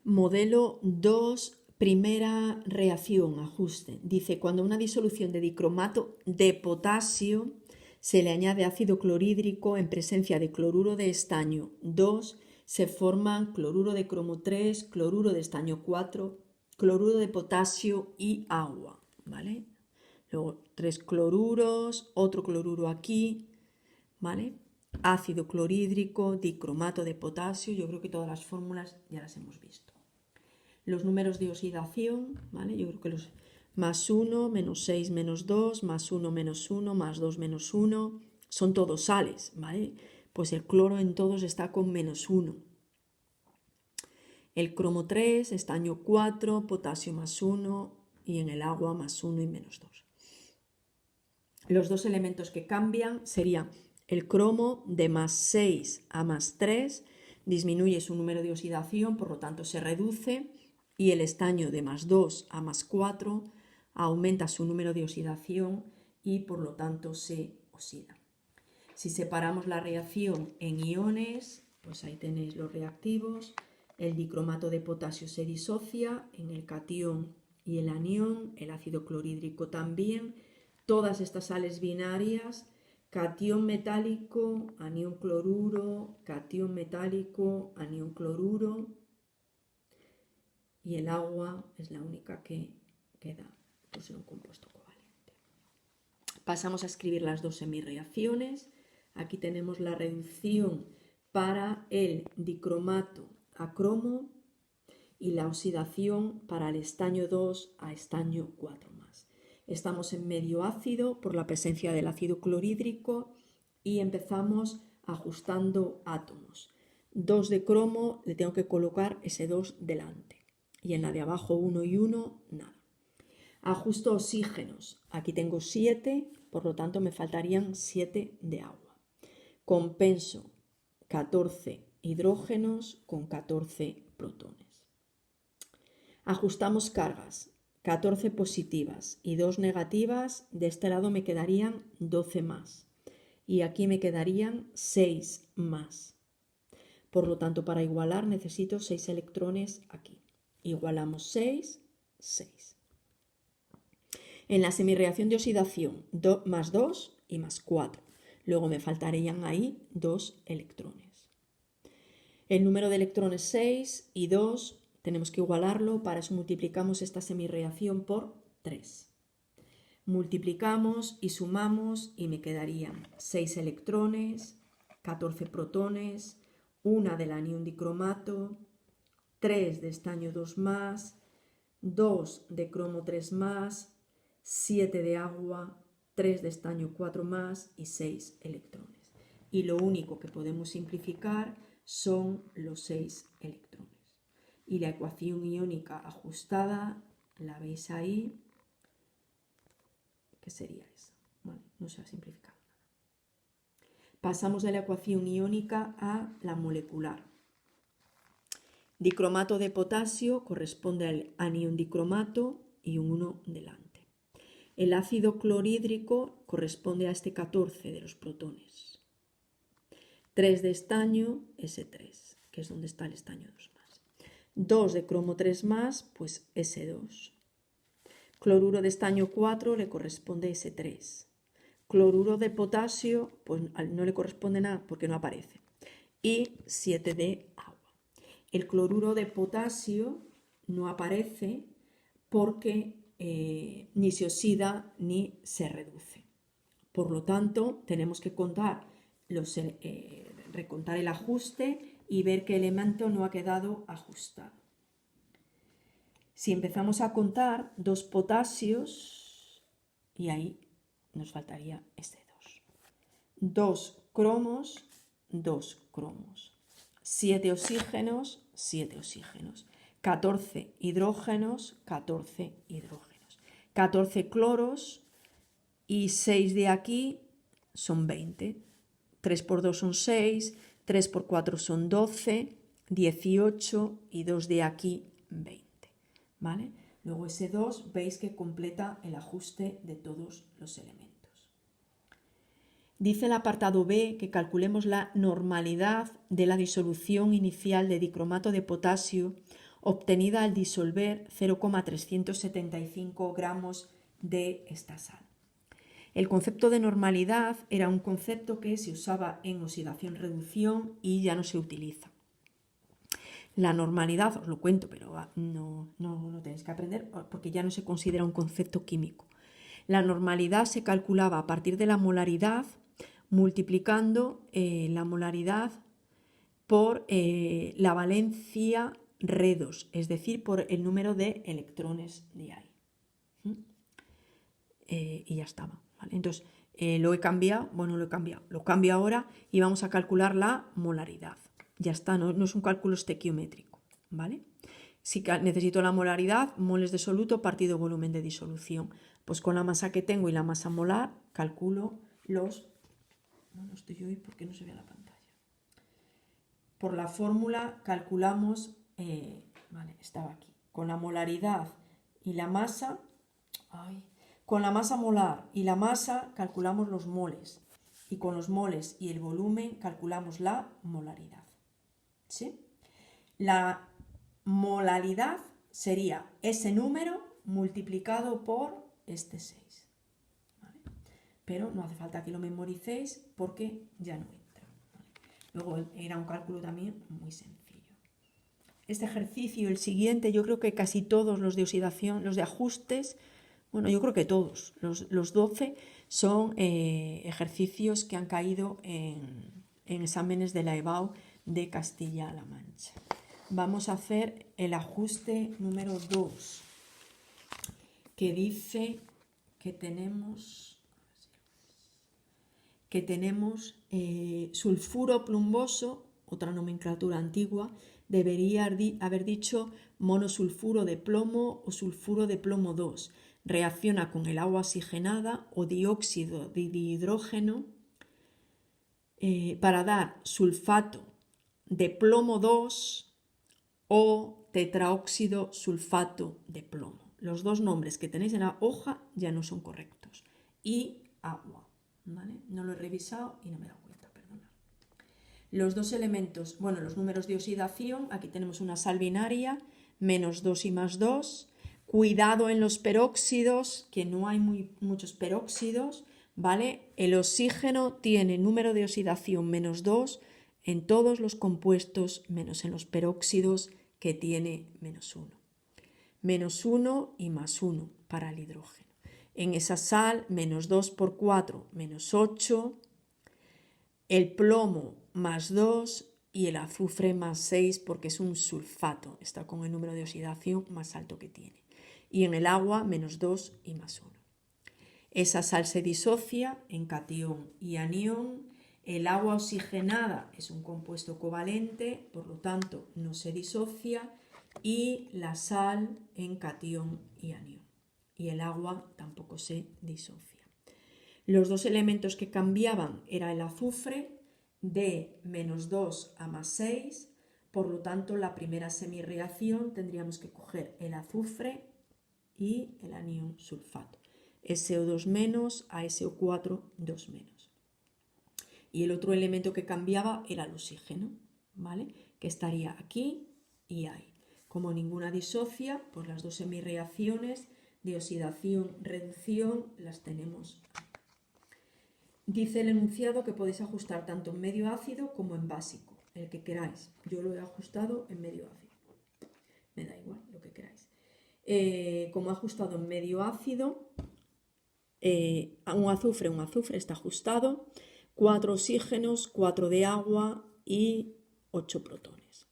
Modelo 2, primera reacción, ajuste. Dice, cuando una disolución de dicromato de potasio se le añade ácido clorhídrico en presencia de cloruro de estaño 2, se forman cloruro de cromo 3, cloruro de estaño 4, cloruro de potasio y agua, ¿vale? Luego 3 cloruros, otro cloruro aquí, ¿vale? Ácido clorhídrico, dicromato de potasio, yo creo que todas las fórmulas ya las hemos visto. Los números de oxidación, ¿vale? Yo creo que los más 1, menos 6, menos 2, más 1, menos 1, más 2, menos 1, son todos sales, ¿vale? Pues el cloro en todos está con menos 1. El cromo 3, estaño 4, potasio más 1 y en el agua más 1 y menos 2. Los dos elementos que cambian serían el cromo de más 6 a más 3, disminuye su número de oxidación, por lo tanto se reduce, y el estaño de más 2 a más 4 aumenta su número de oxidación y por lo tanto se oxida. Si separamos la reacción en iones, pues ahí tenéis los reactivos. El dicromato de potasio se disocia en el catión y el anión, el ácido clorhídrico también. Todas estas sales binarias, catión metálico, anión cloruro, catión metálico, anión cloruro, y el agua es la única que queda pues, en un compuesto covalente. Pasamos a escribir las dos semirreacciones. Aquí tenemos la reducción para el dicromato a cromo y la oxidación para el estaño 2 a estaño 4 más. Estamos en medio ácido por la presencia del ácido clorhídrico y empezamos ajustando átomos. 2 de cromo, le tengo que colocar ese 2 delante. Y en la de abajo 1 y 1, nada. Ajusto oxígenos. Aquí tengo 7, por lo tanto me faltarían 7 de agua. Compenso 14 hidrógenos con 14 protones. Ajustamos cargas. 14 positivas y 2 negativas. De este lado me quedarían 12 más. Y aquí me quedarían 6 más. Por lo tanto, para igualar necesito 6 electrones aquí. Igualamos 6, 6. En la semirreacción de oxidación, más 2 y más 4. Luego me faltarían ahí 2 electrones. El número de electrones 6 y 2 tenemos que igualarlo, para eso multiplicamos esta semirreacción por 3. Multiplicamos y sumamos y me quedarían 6 electrones, 14 protones, 1 del anión dicromato, 3 de estaño 2 más, 2 de cromo 3 más, 7 de agua, 3 de estaño 4 más y 6 electrones. Y lo único que podemos simplificar son los 6 electrones. Y la ecuación iónica ajustada, la veis ahí, que sería esa. Vale, no se ha simplificado nada. Pasamos de la ecuación iónica a la molecular. Dicromato de potasio corresponde al anión dicromato y un 1 delante. El ácido clorhídrico corresponde a este 14 de los protones. 3 de estaño, S3, que es donde está el estaño 2 más. 2 de cromo 3 más, pues S2. Cloruro de estaño 4 le corresponde S3. Cloruro de potasio, pues no le corresponde nada porque no aparece. Y 7 de agua. El cloruro de potasio no aparece porque ni se oxida ni se reduce. Por lo tanto, tenemos que recontar el ajuste y ver qué elemento no ha quedado ajustado. Si empezamos a contar 2 potasios, y ahí nos faltaría este 2. 2 cromos, 2 cromos. 7 oxígenos, 7 oxígenos. 14 hidrógenos, 14 hidrógenos. 14 cloros y 6 de aquí son 20. 3 por 2 son 6, 3 por 4 son 12, 18 y 2 de aquí 20. ¿Vale? Luego ese 2 veis que completa el ajuste de todos los elementos. Dice el apartado B que calculemos la normalidad de la disolución inicial de dicromato de potasio obtenida al disolver 0,375 gramos de esta sal. El concepto de normalidad era un concepto que se usaba en oxidación-reducción y ya no se utiliza. La normalidad, os lo cuento, pero no lo tenéis que aprender porque ya no se considera un concepto químico. La normalidad se calculaba a partir de la molaridad, multiplicando la molaridad por la valencia redos, es decir, por el número de electrones de ahí. Y ya estaba. ¿Vale? Entonces, lo cambio ahora y vamos a calcular la molaridad. Ya está, no es un cálculo estequiométrico, ¿vale? Si necesito la molaridad, moles de soluto partido volumen de disolución. Pues con la masa que tengo y la masa molar, calculo los... No estoy yo hoy porque no se ve la pantalla. Por la fórmula calculamos, vale, estaba aquí, con la molaridad y la masa, con la masa molar y la masa calculamos los moles y con los moles y el volumen calculamos la molaridad. ¿Sí? La molaridad sería ese número multiplicado por este 6. ¿Vale? Pero no hace falta que lo memoricéis porque ya no entra. ¿Vale? Luego era un cálculo también muy sencillo. Este ejercicio, el siguiente, yo creo que casi todos los de oxidación, los de ajustes, bueno, yo creo que todos, los 12 son ejercicios que han caído en exámenes de la EBAU de Castilla-La Mancha. Vamos a hacer el ajuste número 2, que dice que tenemos sulfuro plumboso, otra nomenclatura antigua, debería haber dicho monosulfuro de plomo o sulfuro de plomo 2. Reacciona con el agua oxigenada o dióxido de dihidrógeno para dar sulfato de plomo 2 o tetraóxido sulfato de plomo. Los dos nombres que tenéis en la hoja ya no son correctos. Y agua, ¿vale? No lo he revisado y no me he dado cuenta, perdonad. Los dos elementos, bueno, los números de oxidación, aquí tenemos una sal binaria, -2 y +2. Cuidado en los peróxidos, que no hay muchos peróxidos, ¿vale? El oxígeno tiene número de oxidación -2 en todos los compuestos, menos en los peróxidos, que tiene -1. -1 y +1 para el hidrógeno. En esa sal, -2 por 4, -8. El plomo +2 y el azufre +6 porque es un sulfato. Está con el número de oxidación más alto que tiene. Y en el agua, -2 y +1. Esa sal se disocia en catión y anión. El agua oxigenada es un compuesto covalente, por lo tanto no se disocia, y la sal en catión y anión. Y el agua tampoco se disocia. Los dos elementos que cambiaban era el azufre de -2 a +6, por lo tanto la primera semirreacción tendríamos que coger el azufre y el anión sulfato. SO2- a SO4, 2-. Y el otro elemento que cambiaba era el oxígeno, ¿vale? Que estaría aquí y ahí. Como ninguna disocia, pues las dos semirreacciones de oxidación-reducción las tenemos aquí. Dice el enunciado que podéis ajustar tanto en medio ácido como en básico, el que queráis. Yo lo he ajustado en medio ácido. Me da igual, lo que queráis. Como he ajustado en medio ácido, un azufre está ajustado, 4 oxígenos, 4 de agua y 8 protones.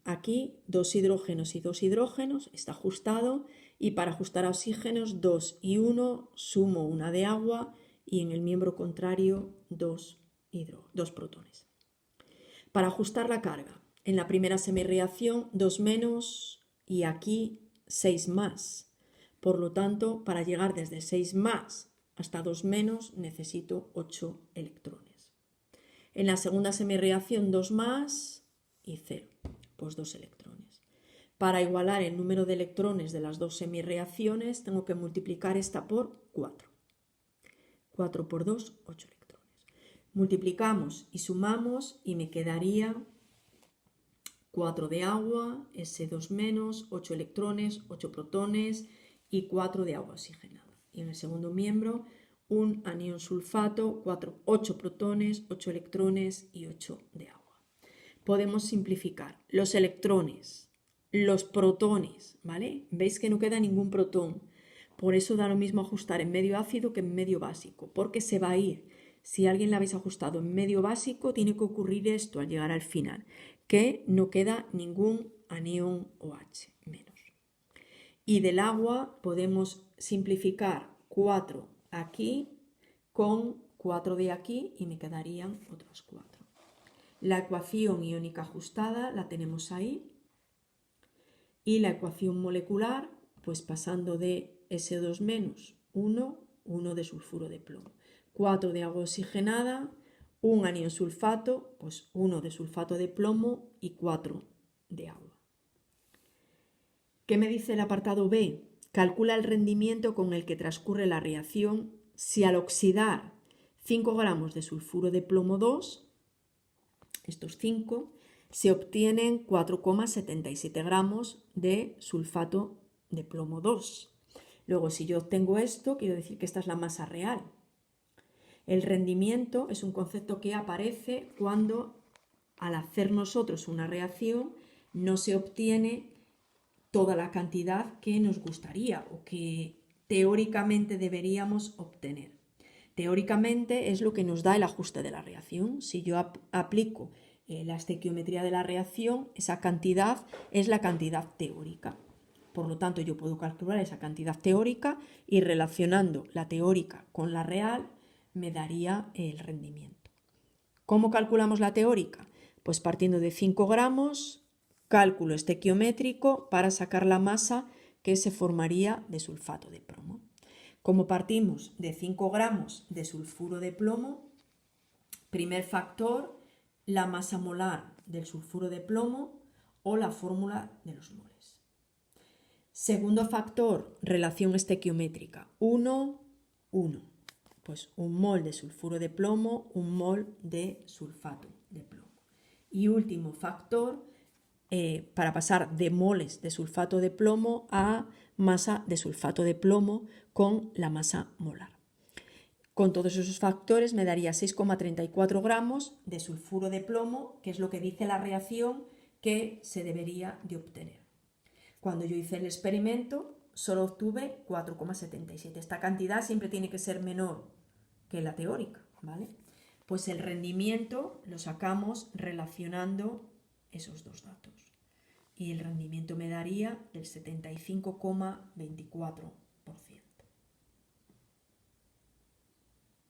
Aquí 2 hidrógenos y 2 hidrógenos está ajustado, y para ajustar a oxígenos 2 y 1 sumo una de agua y en el miembro contrario 2 protones. Para ajustar la carga, en la primera semirreacción 2- y aquí 6+. Por lo tanto, para llegar desde 6+ hasta 2- necesito 8 electrones. En la segunda semirreacción 2+ y 0, pues 2 electrones. Para igualar el número de electrones de las dos semirreacciones tengo que multiplicar esta por 4. 4 por 2, 8 electrones. Multiplicamos y sumamos y me quedaría 4 de agua, S2-, 8 electrones, 8 protones y 4 de agua oxigenada. Y en el segundo miembro, un anión sulfato, 8 protones, 8 electrones y 8 de agua. Podemos simplificar los electrones, los protones, ¿vale? Veis que no queda ningún protón. Por eso da lo mismo ajustar en medio ácido que en medio básico, porque se va a ir. Si alguien la habéis ajustado en medio básico, tiene que ocurrir esto al llegar al final, que no queda ningún anión OH menos. Y del agua podemos simplificar 4 aquí con 4 de aquí y me quedarían otros 4. La ecuación iónica ajustada la tenemos ahí. Y la ecuación molecular, pues pasando de S2-, 1 de sulfuro de plomo. 4 de agua oxigenada, un anión sulfato, pues 1 de sulfato de plomo y 4 de agua. ¿Qué me dice el apartado B? Calcula el rendimiento con el que transcurre la reacción si al oxidar 5 gramos de sulfuro de plomo 2, estos 5, se obtienen 4,77 gramos de sulfato de plomo 2. Luego, si yo obtengo esto, quiero decir que esta es la masa real. El rendimiento es un concepto que aparece cuando al hacer nosotros una reacción no se obtiene toda la cantidad que nos gustaría o que teóricamente deberíamos obtener. Teóricamente es lo que nos da el ajuste de la reacción. Si yo aplico la estequiometría de la reacción, esa cantidad es la cantidad teórica. Por lo tanto, yo puedo calcular esa cantidad teórica y relacionando la teórica con la real me daría el rendimiento. ¿Cómo calculamos la teórica? Pues partiendo de 5 gramos, cálculo estequiométrico para sacar la masa que se formaría de sulfato de plomo. Como partimos de 5 gramos de sulfuro de plomo, primer factor, la masa molar del sulfuro de plomo o la fórmula de los moles. Segundo factor, relación estequiométrica, 1, 1. Pues un mol de sulfuro de plomo, un mol de sulfato de plomo. Y último factor, para pasar de moles de sulfato de plomo a masa de sulfato de plomo con la masa molar. Con todos esos factores me daría 6,34 gramos de sulfuro de plomo, que es lo que dice la reacción que se debería de obtener. Cuando yo hice el experimento, solo obtuve 4,77. Esta cantidad siempre tiene que ser menor que la teórica, ¿vale? Pues el rendimiento lo sacamos relacionando esos dos datos. Y el rendimiento me daría el 75,24%.